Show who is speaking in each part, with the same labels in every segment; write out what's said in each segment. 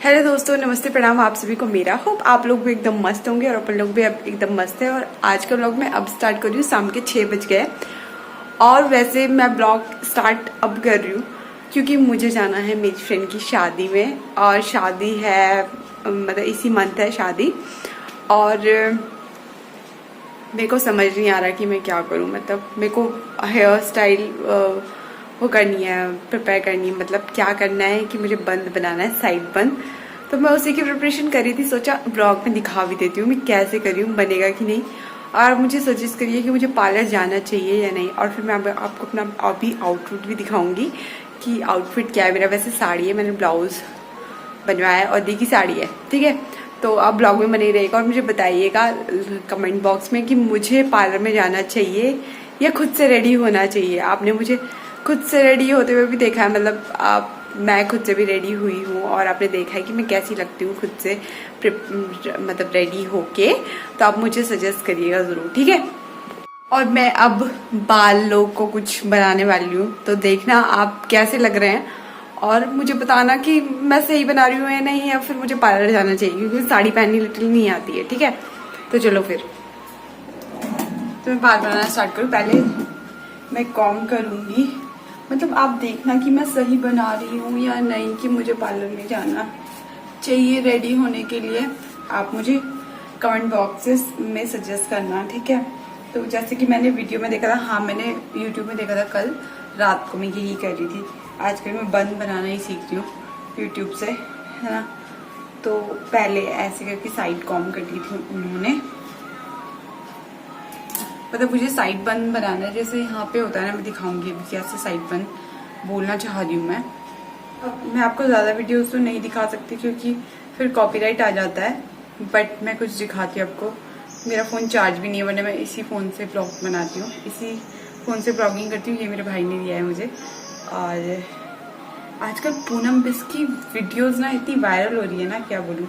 Speaker 1: Hello दोस्तों, नमस्ते, प्रणाम आप सभी को। मेरा होप आप लोग भी एकदम मस्त होंगे और अपन लोग भी अब एकदम मस्त है। और आज का ब्लॉग मैं अब स्टार्ट कर रही हूँ। शाम के 6 बज गए और वैसे मैं ब्लॉग स्टार्ट अब कर रही हूँ क्योंकि मुझे जाना है मेरी फ्रेंड की शादी में। और शादी है मतलब इसी मंथ है शादी। और मेरे को समझ नहीं आ रहा कि मैं क्या करूँ। मतलब मेरे को हेयर स्टाइल वो करनी है, प्रिपेयर करनी है। मतलब क्या करना है कि मुझे बंद बनाना है, साइड बंद। तो मैं उसी की प्रिपरेशन कर रही थी। सोचा ब्लॉग में दिखा भी देती हूँ मैं कैसे कर रही हूँ, बनेगा कि नहीं। और मुझे सजेस्ट करिए कि मुझे पार्लर जाना चाहिए या नहीं। और फिर मैं आपको अपना अभी आउटफिट भी दिखाऊंगी कि आउटफिट क्या है मेरा। वैसे साड़ी है, मैंने ब्लाउज बनवाया है और दी की साड़ी है, ठीक है। तो आप ब्लॉग में बने रहेगा और मुझे बताइएगा कमेंट बॉक्स में कि मुझे पार्लर में जाना चाहिए या खुद से रेडी होना चाहिए। आपने मुझे खुद से रेडी होते हुए भी देखा है, मतलब मैं खुद से भी रेडी हुई हूँ और आपने देखा है कि मैं कैसी लगती हूँ खुद से मतलब रेडी होके। तो आप मुझे सजेस्ट करिएगा ज़रूर, ठीक है। और मैं अब बाल लोग को कुछ बनाने वाली हूँ, तो देखना आप कैसे लग रहे हैं और मुझे बताना कि मैं सही बना रही हूँ या नहीं, या फिर मुझे पार्लर जाना चाहिए क्योंकि साड़ी पहननी लिटिल नहीं आती है, ठीक है। तो चलो फिर तो मैं बाल बनाना स्टार्ट करूँ। पहले मैं कॉम करूँगी, मतलब आप देखना कि मैं सही बना रही हूँ या नहीं, कि मुझे पार्लर में जाना चाहिए रेडी होने के लिए। आप मुझे कमेंट बॉक्सेस में सजेस्ट करना, ठीक है। तो जैसे कि मैंने वीडियो में देखा था, हाँ मैंने यूट्यूब में देखा था, कल रात को मैं यही कर रही थी। आजकल मैं बंद बनाना ही सीख रही हूँ यूट्यूब से, है ना। तो पहले ऐसे करके साइड कॉम कर दी थी उन्होंने, मतलब मुझे साइड बन बनाना है जैसे यहाँ पे होता है ना। मैं दिखाऊंगी अभी कैसे साइड बन बोलना चाह रही हूँ मैं। अब मैं आपको ज़्यादा वीडियोस तो नहीं दिखा सकती क्योंकि फिर कॉपीराइट आ जाता है, बट मैं कुछ दिखाती हूँ आपको। मेरा फ़ोन चार्ज भी नहीं है, वरना मैं इसी फ़ोन से ब्लॉग बनाती हूँ, इसी फ़ोन से ब्लॉगिंग करती हूँ। ये मेरे भाई ने दिया है मुझे। और आजकल पूनम बिस की वीडियोज़ ना इतनी वायरल हो रही है ना, क्या बोलूँ।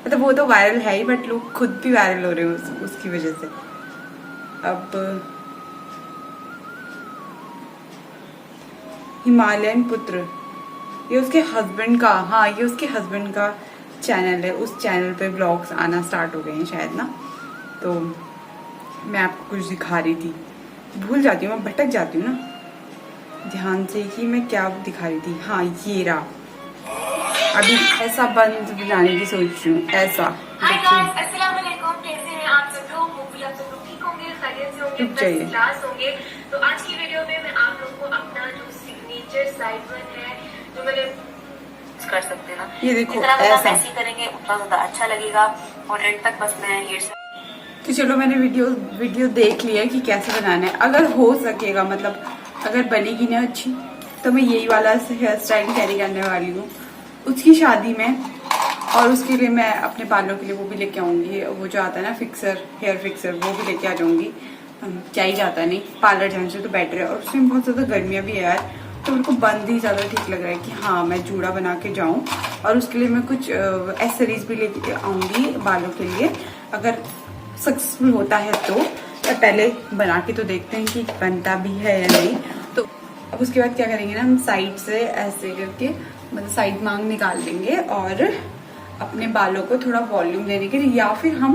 Speaker 1: मतलब वो तो वायरल है ही, बट लोग खुद भी वायरल हो रहे हैं उसकी वजह से। अब हिमालयन पुत्र, ये उसके हस्बैंड का, हाँ ये उसके हस्बैंड का चैनल है। उस चैनल पे ब्लॉग्स आना स्टार्ट हो गए हैं शायद ना। तो मैं आपको कुछ दिखा रही थी, भूल जाती हूँ, मैं भटक जाती हूँ ना ध्यान से कि मैं क्या दिखा रही थी। हाँ ये रहा। अभी ऐसा बंद बनाने की सोच रही हूँ, ऐसा। रुक जाइए।
Speaker 2: तो आज की वीडियो में मैं आप लोगों को अपना जो सिग्नेचर साइड वन है जो मैंने कर सकते ना,
Speaker 1: ये देखो
Speaker 2: ऐसा ऐसे करेंगे उतना ज्यादा अच्छा लगेगा। और एंड तक बस मैं ये
Speaker 1: तो चलो मैंने वीडियो देख लिया कि कैसे बनाना है। अगर हो सकेगा, मतलब अगर बनेगी ना अच्छी, तो मैं यही वाला हेयर स्टाइल कैरी करने वाली हूँ उसकी शादी में। और उसके लिए मैं अपने बालों के लिए वो भी लेके आऊंगी, वो जो आता है ना फिक्सर, हेयर फिक्सर, वो भी लेके आ जाऊंगी। क्या ही जाता है, नहीं पार्लर जाने से तो बेटर है। और उसमें बहुत ज्यादा गर्मियाँ भी है यार, तो मेरे को बंद ही ज्यादा ठीक लग रहा है कि हाँ मैं जूड़ा बना के जाऊं। और उसके लिए मैं कुछ एक्सेसरीज भी लेके आऊंगी बालों के लिए। अगर सक्सेसफुल होता है तो पहले बना के तो देखते हैं कि बनता भी है या नहीं। तो अब उसके बाद क्या करेंगे ना, हम साइड से ऐसे करके मतलब साइड मांग निकाल लेंगे और अपने बालों को थोड़ा वॉल्यूम देने के लिए, या फिर हम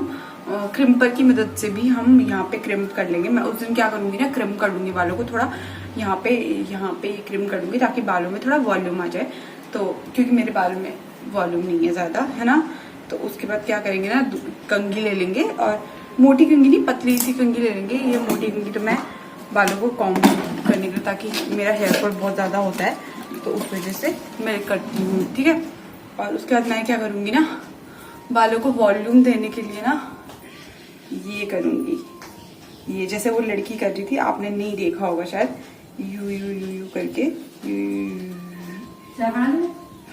Speaker 1: क्रिम्पर की मदद से भी हम यहाँ पे क्रिम्प कर लेंगे। मैं उस दिन क्या करूंगी ना, क्रिम्प कर दूंगी बालों को थोड़ा, यहाँ पे क्रिम्प कर दूंगी ताकि बालों में थोड़ा वॉल्यूम आ जाए। तो क्योंकि मेरे बालों में वॉल्यूम नहीं है ज्यादा, है ना। तो उसके बाद क्या करेंगे ना, कंघी ले लेंगे, और मोटी कंघी नहीं, पतली सी कंघी ले लेंगे। ये मोटी कंघी तो मैं बालों को कॉम्ब करने के लिए, ताकि मेरा हेयर फॉल बहुत ज्यादा होता है तो उस वजह से मैं करती हूँ, ठीक है। और उसके बाद मैं क्या करूंगी ना, बालों को वॉल्यूम देने के लिए ना ये करूंगी, ये जैसे वो लड़की कर रही थी, आपने नहीं देखा होगा शायद, यू यू यू यू करके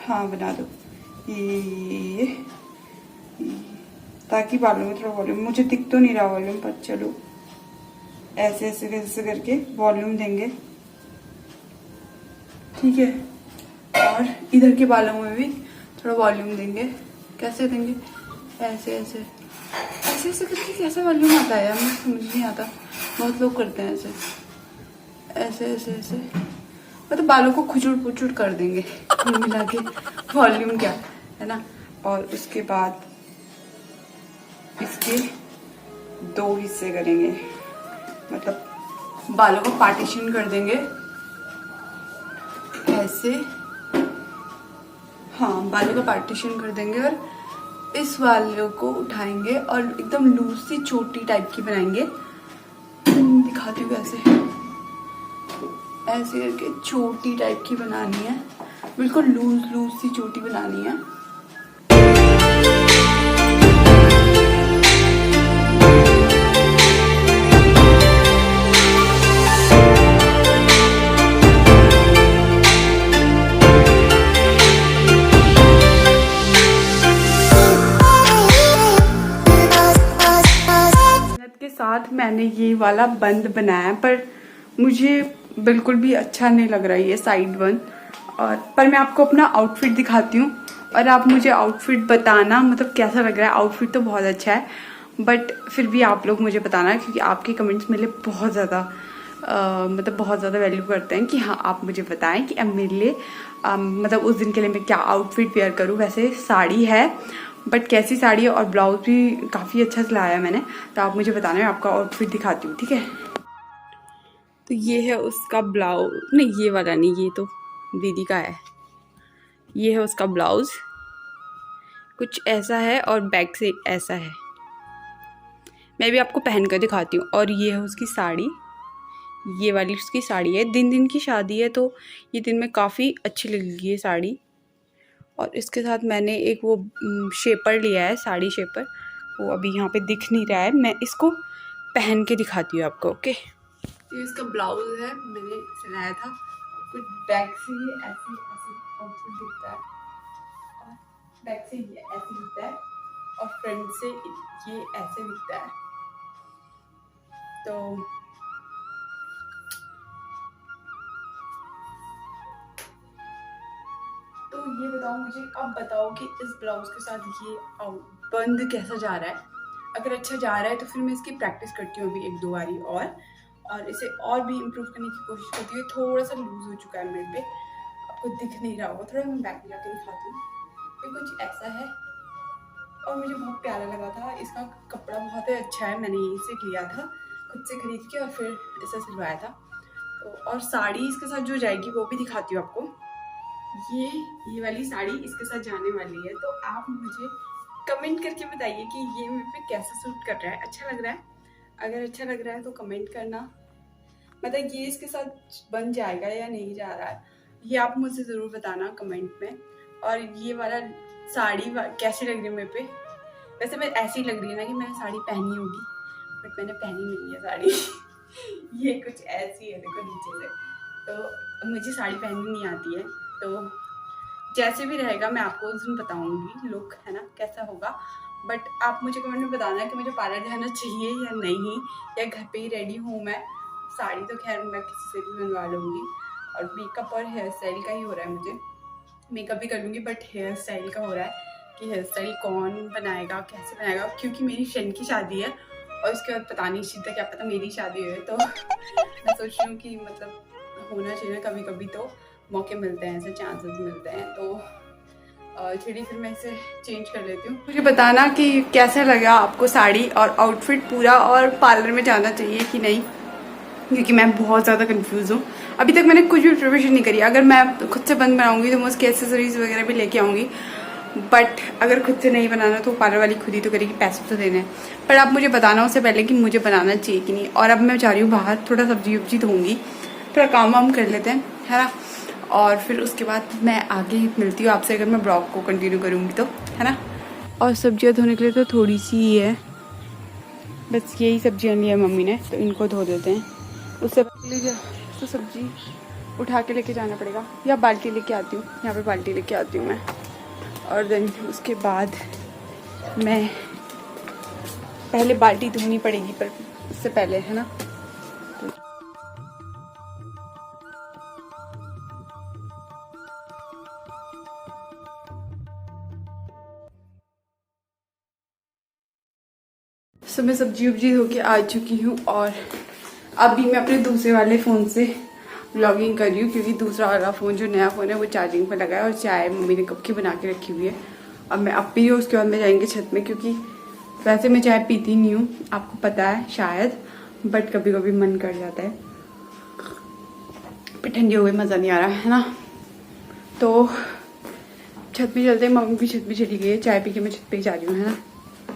Speaker 1: हाँ बना दो ये, ताकि बालों में थोड़ा वॉल्यूम, मुझे दिख तो नहीं रहा वॉल्यूम, पर चलो ऐसे ऐसे ऐसे करके वॉल्यूम देंगे, ठीक है। और इधर के बालों में भी थोड़ा वॉल्यूम देंगे। कैसे देंगे, ऐसे ऐसे ऐसे ऐसे करके कैसे वॉल्यूम आता है यार, मुझे समझ नहीं आता। बहुत लोग करते हैं ऐसे ऐसे ऐसे ऐसे, मतलब बालों को खुचुड़ पुचुड़ कर देंगे मिला के, वॉल्यूम क्या है ना। और उसके बाद इसके 2 हिस्से करेंगे, मतलब बालों को पार्टीशन कर देंगे ऐसे। हाँ, बालों का पार्टीशन कर देंगे और इस बालों को उठाएंगे और एकदम लूज सी चोटी टाइप की बनाएंगे। दिखाती हूँ कैसे, ऐसे करके चोटी टाइप की बनानी है, बिल्कुल लूज लूज सी चोटी बनानी है। के साथ मैंने ये वाला बंद बनाया, पर मुझे बिल्कुल भी अच्छा नहीं लग रहा है ये साइड बंद। और पर मैं आपको अपना आउटफिट दिखाती हूँ और आप मुझे आउटफिट बताना मतलब कैसा लग रहा है। आउटफिट तो बहुत अच्छा है, बट फिर भी आप लोग मुझे बताना, क्योंकि आपके कमेंट्स मेरे लिए बहुत ज़्यादा मतलब बहुत ज़्यादा वैल्यू करते हैं कि हाँ आप मुझे बताएं कि अब मेरे लिए मतलब उस दिन के लिए मैं क्या आउटफिट वेयर करूँ। वैसे साड़ी है, बट कैसी साड़ी है, और ब्लाउज भी काफ़ी अच्छा सिलाया है मैंने, तो आप मुझे बताना, मैं आपका आउटफिट दिखाती हूँ, ठीक है। तो ये है उसका ब्लाउज, नहीं ये वाला नहीं, ये तो दीदी का है। ये है उसका ब्लाउज, कुछ ऐसा है और बैक से ऐसा है। मैं भी आपको पहन कर दिखाती हूँ। और ये है उसकी साड़ी, ये वाली उसकी साड़ी है। दिन की शादी है तो ये दिन में काफ़ी अच्छी लगेगी ये साड़ी। और इसके साथ मैंने एक वो शेपर लिया है, साड़ी शेपर, वो अभी यहाँ पे दिख नहीं रहा है, मैं इसको पहन के दिखाती हूँ आपको। ओके, ये इसका ब्लाउज है, मैंने सिलाया था। कुछ बैक से ये ऐसे ऐसे आउटफिट दिखता है, और बैक से ये ऐसे दिखता है, और फ्रंट से ये ऐसे दिखता है। तो ये बताओ मुझे, अब बताओ कि इस ब्लाउज के साथ ये बंद कैसा जा रहा है। अगर अच्छा जा रहा है तो फिर मैं इसकी प्रैक्टिस करती हूँ अभी 1-2 बारी, और इसे और भी इम्प्रूव करने की कोशिश करती हूँ। थोड़ा सा लूज हो चुका है मेरे पे, आपको दिख नहीं रहा होगा, थोड़ा मैं बैक में जाकर दिखाती हूँ। ये कुछ ऐसा है, और मुझे बहुत प्यारा लगा था। इसका कपड़ा बहुत ही अच्छा है, मैंने यहीं से लिया था, खुद से खरीद के, और फिर ऐसा सिलवाया था। तो और साड़ी इसके साथ जो जाएगी वो भी दिखाती हूँ आपको। ये वाली साड़ी इसके साथ जाने वाली है, तो आप मुझे कमेंट करके बताइए कि ये मेरे पे कैसा सूट कर रहा है, अच्छा लग रहा है। अगर अच्छा लग रहा है तो कमेंट करना, मतलब ये इसके साथ बन जाएगा या नहीं जा रहा है, ये आप मुझे ज़रूर बताना कमेंट में। और ये वाला साड़ी कैसी लग रही है मेरे पे। वैसे मैं ऐसी लग रही है ना कि मैंने साड़ी पहनी होगी, बट मैंने पहनी नहीं है साड़ी। ये कुछ ऐसी है, देखो नीचे से, तो मुझे साड़ी पहननी नहीं आती है। तो जैसे भी रहेगा मैं आपको उस दिन बताऊंगी लुक, है ना, कैसा होगा। बट आप मुझे कमेंट में बताना है कि मुझे पार्लर जाना चाहिए या नहीं, या घर पे ही रेडी हूँ मैं। साड़ी तो खैर मैं किसी से भी बनवा लूँगी, और मेकअप और हेयर स्टाइल का ही हो रहा है। मुझे मेकअप भी कर लूँगी, बट हेयर स्टाइल का हो रहा है कि हेयर स्टाइल कौन बनाएगा, कैसे बनाएगा, क्योंकि मेरी फ्रेंड की शादी है, और उसके बाद पता नहीं सीधा, क्या पता मेरी शादी हो। तो मैं सोच रही हूँ कि मतलब होना चाहिए कभी कभी, तो मौके मिलते हैं, ऐसे चांसेस मिलते हैं। तो चलिए फिर मैं इसे चेंज कर लेती हूँ। मुझे बताना कि कैसा लगा आपको साड़ी और आउटफिट पूरा, और पार्लर में जाना चाहिए कि नहीं, क्योंकि मैं बहुत ज़्यादा कंफ्यूज हूँ। अभी तक मैंने कुछ भी प्रिपरेशन नहीं करी। अगर मैं खुद से बंद बनाऊंगी तो मैं उसकी एक्सेसरीज वगैरह भी लेके आऊँगी, बट अगर खुद से नहीं बनाना तो पार्लर वाली खुद ही तो करेगी, पैसे तो देने हैं। पर आप मुझे बताना उससे पहले कि मुझे बनाना चाहिए कि नहीं। और अब मैं जा रही हूँ बाहर, थोड़ा सब्जी वब्जी धोऊंगी, थोड़ा काम वाम कर लेते हैं, है ना, और फिर उसके बाद मैं आगे मिलती हूँ आपसे, अगर मैं ब्लॉग को कंटिन्यू करूँगी तो, है ना। और सब्जियाँ धोने के लिए तो थोड़ी सी ही है, बस यही सब्जियाँ ली है मम्मी ने, तो इनको धो देते हैं। उससे पहले तो सब्जी उठा के लेके जाना पड़ेगा, या बाल्टी लेके आती हूँ, यहाँ पे बाल्टी लेके आती हूँ मैं। और देन उसके बाद मैं पहले बाल्टी धोनी पड़ेगी, पर उससे पहले, है ना। तो मैं सब्जी वब्जी धो के आ चुकी हूँ, और अभी मैं अपने दूसरे वाले फ़ोन से व्लॉगिंग कर रही हूँ, क्योंकि दूसरा वाला फ़ोन जो नया फ़ोन है वो चार्जिंग पर लगा है, और चाय मम्मी ने कब की बना के रखी हुई है अब मैं अब पी, उसके बाद में जाएंगे छत में, क्योंकि वैसे मैं चाय पीती नहीं हूँ, आपको पता है शायद, बट कभी कभी मन कर जाता है। पर ठंडी हो गई, मज़ा नहीं आ रहा है ना। तो छत पे चलते हैं, मम्मी भी छत पे चली गई है, चाय पी के मैं छत पे जा रही हूँ, है ना।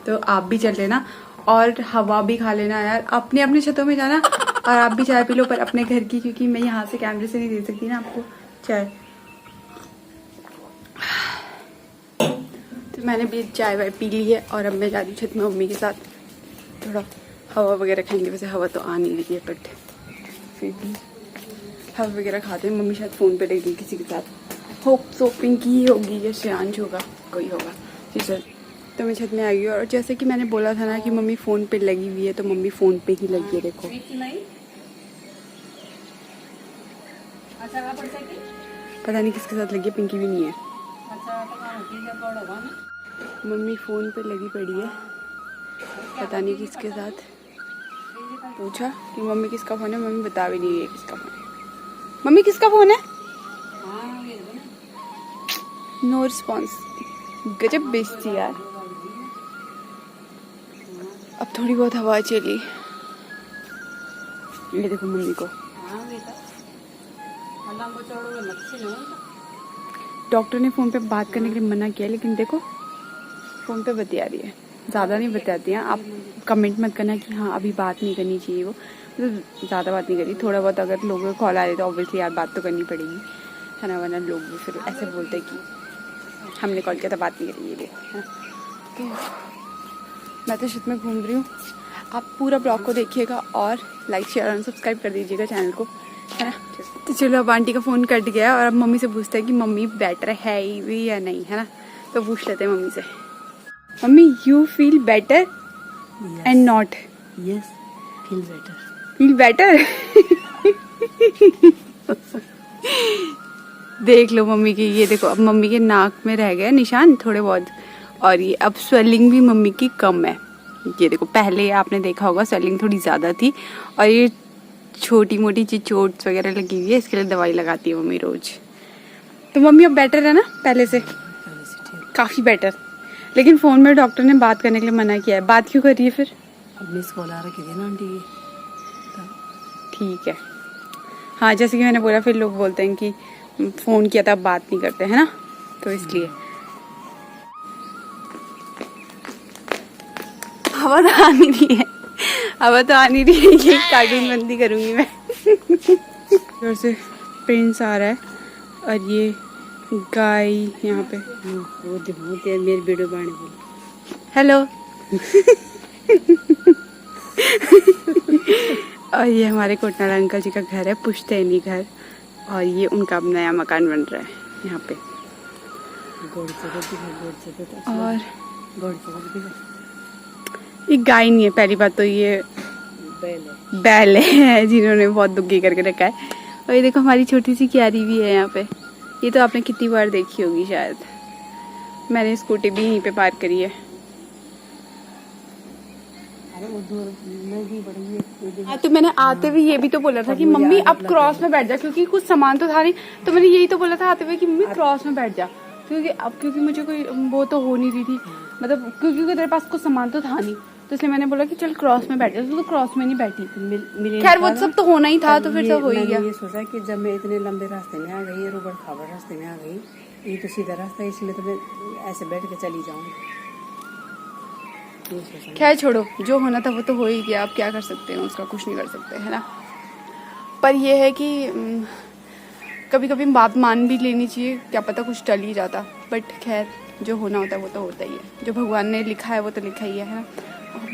Speaker 1: तो आप भी चल लेना और हवा भी खा लेना यार, अपने अपने छतों में जाना और आप भी चाय पी लो, पर अपने घर की, क्योंकि मैं यहाँ से कैमरे से नहीं दे सकती ना आपको चाय। तो मैंने भी चाय वाय पी ली है और अब मैं जा रही हूँ छत में मम्मी के साथ, थोड़ा हवा वगैरह खाएंगे। वैसे हवा तो आ नहीं रही है, बट फिर भी हवा वगैरह खाते हैं। मम्मी शायद फ़ोन पे लगी गई किसी के साथ, होप सो पिंकी होगी या श्रेयांश होगा, कोई होगा जी सर। तो मैं छत में आ गई और जैसे कि मैंने बोला था ना कि मम्मी फ़ोन पे लगी हुई है, तो मम्मी फ़ोन पे ही लगी है। देखो पता नहीं किसके साथ लगी है, पिंकी भी नहीं है। मम्मी फ़ोन पे लगी पड़ी है, पता नहीं किसके साथ। पूछा कि मम्मी किसका फ़ोन है, मम्मी बता भी नहीं रही है किसका फ़ोन है। मम्मी किसका फ़ोन है? नो रिस्पॉन्स, गजब बेइज्जती यार। अब थोड़ी बहुत हवा चली, ये देखो मम्मी को। डॉक्टर ने फ़ोन पे बात करने के लिए मना किया, लेकिन देखो फ़ोन पे बतिया रही है। ज़्यादा नहीं बताती हैं, आप कमेंट मत करना कि हाँ अभी बात नहीं करनी चाहिए। वो तो ज़्यादा बात नहीं करी, थोड़ा बहुत अगर लोगों का कॉल आ रही तो ऑब्वियसली यार बात तो करनी पड़ेगी, है ना, वरना लोग भी फिर ऐसे बोलते हैं कि हमने कॉल किया था बात नहीं करी, ये है। तो मैं तो छत में घूम रही हूँ, आप पूरा ब्लॉग को देखिएगा और लाइक शेयर और सब्सक्राइब कर दीजिएगा चैनल को, है ना। तो चलो अब आंटी का फ़ोन कट गया और अब मम्मी से पूछते हैं कि मम्मी बेटर है भी या नहीं, है ना। तो पूछ लेते हैं मम्मी से, mummy you feel better and not?
Speaker 3: Yes, feel better.
Speaker 1: Feel better? देख लो मम्मी की, ये देखो अब मम्मी के नाक में रह गए निशान थोड़े बहुत, और ये अब स्वेलिंग भी मम्मी की कम है। ये देखो, पहले आपने देखा होगा स्वेलिंग थोड़ी ज़्यादा थी, और ये छोटी मोटी चीज चोट्स वगैरह लगी हुई है, इसके लिए दवाई लगाती है मम्मी रोज। तो मम्मी अब बेटर है ना पहले से? काफ़ी बेटर। लेकिन फ़ोन में डॉक्टर ने बात करने के लिए मना किया है, बात क्यों कर रही है फिर?
Speaker 3: अब मिस कॉल आ रखी थी ना आंटी की।
Speaker 1: ठीक है, हाँ जैसे कि मैंने बोला, फिर लोग बोलते हैं कि फ़ोन किया था बात नहीं करते, है ना, तो इसलिए। हवा तो आ नहीं रही है, हवा तो आ नहीं रही है, ये कार्टून बंदी करूँगी मैं। इधर से प्रिंस आ रहा है और ये गाय यहाँ पे,
Speaker 3: वो देखो मेरी वीडियो बनाने बोली
Speaker 1: हेलो। और ये हमारे कोटनाल अंकल जी का घर है, पुश्तैनी घर, और ये उनका अब नया मकान बन रहा है यहाँ पे। और ये गाय नहीं है, पहली बात तो ये बैल है जिन्होंने बहुत दुखी करके रखा है। और ये देखो हमारी छोटी सी क्यारी भी है यहाँ पे, ये तो आपने कितनी बार देखी होगी शायद, मैंने स्कूटी भी यहीं पे पार्क करी है। हाँ तो मैंने आते हुए ये भी तो बोला था कि मम्मी अब क्रॉस में बैठ जा, क्योंकि कुछ सामान तो था नहीं, तो मैंने यही तो बोला था आते हुए कि मम्मी क्रॉस में बैठ जा, क्योंकि मुझे कोई वो तो हो नहीं रही थी, मतलब क्योंकि तेरे पास कुछ सामान तो था नहीं, तो इसलिए मैंने बोला कि चल क्रॉस में बैठ जा, तो क्रॉस में नहीं बैठी। खैर वो सब तो होना ही था, तो फिर सब हो ही गया।
Speaker 3: ये सोचा कि जब मैं इतने लंबे रास्ते में आ गई, रोबड़ खाबर रास्ते में आ गई, ये तो सीधा रास्ता है, इसलिए तो मैं ऐसे बैठ के चली जाऊंगी।
Speaker 1: खैर छोड़ो, जो होना था वो तो हो ही गया, आप क्या कर सकते हैं, उसका कुछ नहीं कर सकते, है ना। पर ये है कि कभी कभी बात मान भी लेनी चाहिए, क्या पता कुछ टल ही जाता, बट खैर जो होना होता है वो तो होता ही है, जो भगवान ने लिखा है वो तो लिखा ही है ना।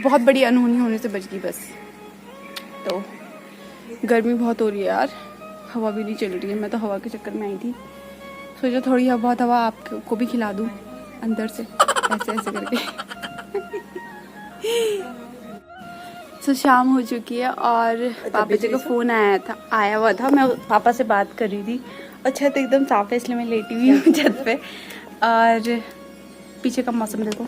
Speaker 1: बहुत बड़ी अनहोनी होने से बच गई बस। तो गर्मी बहुत हो रही है यार, हवा भी नहीं चल रही है, मैं तो हवा के चक्कर में आई थी, सोचा थोड़ी बहुत हवा आपको भी खिला दूँ अंदर से, ऐसे ऐसे करके। तो शाम हो चुकी है और पापा जी का फ़ोन आया हुआ था, मैं पापा से बात कर रही थी, और छत एकदम साफ है इसलिए मैं लेटी हुई हूँ छत पे, और पीछे का मौसम देखो।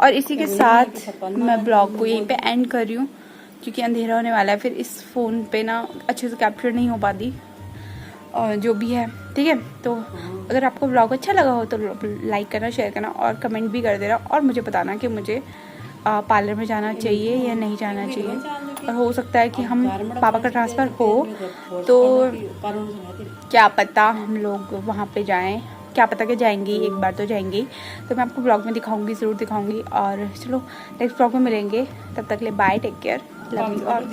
Speaker 1: और इसी के साथ मैं ब्लॉग को यहीं पे एंड कर रही हूँ, क्योंकि अंधेरा होने वाला है, फिर इस फ़ोन पे ना अच्छे से कैप्चर नहीं हो पाती, और जो भी है ठीक है। तो अगर आपको ब्लॉग अच्छा लगा हो तो लाइक करना, शेयर करना और कमेंट भी कर देना और मुझे बताना कि मुझे पार्लर में जाना चाहिए या नहीं जाना चाहिए। और हो सकता है कि हम पापा का ट्रांसफ़र हो तो क्या पता हम लोग वहाँ पे जाएं, क्या पता कि जाएंगी, एक बार तो जाएंगी। तो मैं आपको ब्लॉग में दिखाऊंगी, ज़रूर दिखाऊंगी। और चलो नेक्स्ट ब्लॉग में मिलेंगे, तब तक ले bye, take care, love you. और